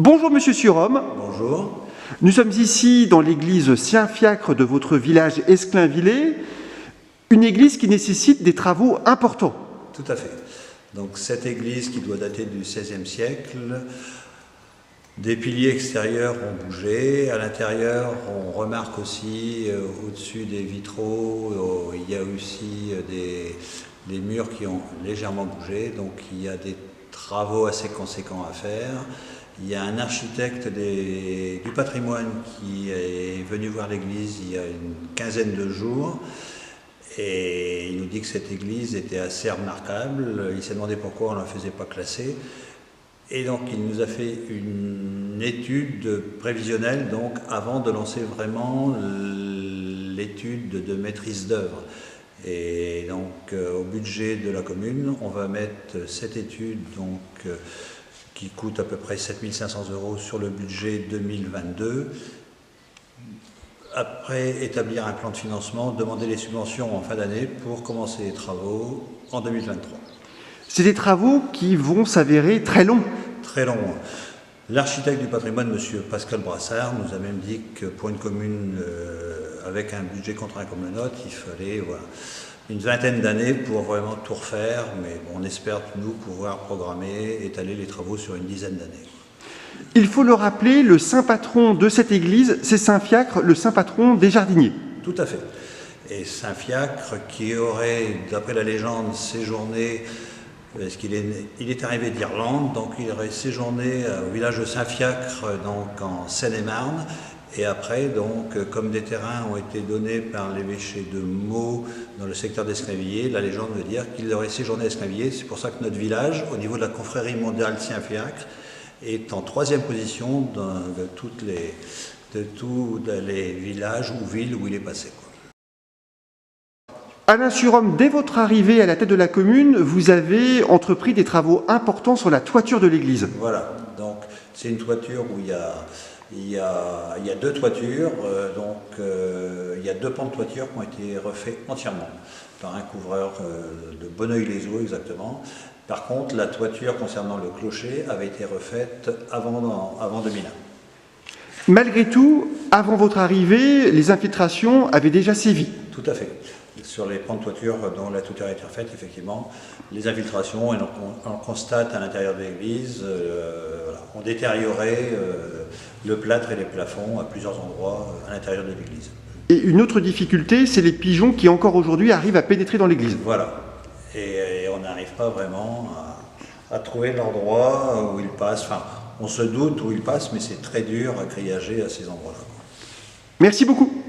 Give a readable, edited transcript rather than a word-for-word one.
Bonjour Monsieur Surhomme. Bonjour. Nous sommes ici dans l'église Saint-Fiacre de votre village Esclainvillers, une église qui nécessite des travaux importants. Tout à fait. Donc cette église qui doit dater du XVIe siècle, des piliers extérieurs ont bougé, à l'intérieur on remarque aussi au-dessus des vitraux, il y a aussi des murs qui ont légèrement bougé, donc il y a des travaux assez conséquents à faire. Il y a un architecte du patrimoine qui est venu voir l'église il y a une quinzaine de jours et il nous dit que cette église était assez remarquable. Il s'est demandé pourquoi on ne la faisait pas classer et donc il nous a fait une étude prévisionnelle donc, avant de lancer vraiment l'étude de maîtrise d'œuvre. Et donc au budget de la commune, on va mettre cette étude donc, qui coûte à peu près 7 500 € sur le budget 2022. Après, établir un plan de financement, demander les subventions en fin d'année pour commencer les travaux en 2023. C'est des travaux qui vont s'avérer très longs. Très longs. L'architecte du patrimoine, M. Pascal Brassard, nous a même dit que pour une commune avec un budget contraint comme le nôtre, il fallait une vingtaine d'années pour vraiment tout refaire, mais on espère, nous, pouvoir programmer, étaler les travaux sur une dizaine d'années. Il faut le rappeler, le saint patron de cette église, c'est Saint-Fiacre, le saint patron des jardiniers. Tout à fait. Et Saint-Fiacre, qui aurait, d'après la légende, séjourné, parce qu'il est arrivé d'Irlande, donc il aurait séjourné au village de Saint-Fiacre, donc en Seine-et-Marne. Et après, donc, comme des terrains ont été donnés par l'évêché de Meaux dans le secteur d'Esclainvillers, la légende veut dire qu'il aurait séjourné à Esclainvillers. C'est pour ça que notre village, au niveau de la confrérie mondiale Saint-Fiacre, est en 3e position de tous les villages ou villes où il est passé. Alain Surhomme, dès votre arrivée à la tête de la commune, vous avez entrepris des travaux importants sur la toiture de l'église. Voilà, donc c'est une toiture où il y a deux toitures, il y a 2 pans de toiture qui ont été refaits entièrement par un couvreur de Bonneuil-les-Eaux exactement. Par contre, la toiture concernant le clocher avait été refaite avant 2001. Malgré tout, avant votre arrivée, les infiltrations avaient déjà sévi. Tout à fait. Sur les pans de toiture dont la toiture a été refaite, effectivement, les infiltrations, on constate à l'intérieur de l'église, ont détérioré le plâtre et les plafonds à plusieurs endroits à l'intérieur de l'église. Et une autre difficulté, c'est les pigeons qui encore aujourd'hui arrivent à pénétrer dans l'église. Voilà. Et on n'arrive pas vraiment à trouver l'endroit où ils passent. Enfin, on se doute où ils passent, mais c'est très dur à graillager à ces endroits-là. Merci beaucoup.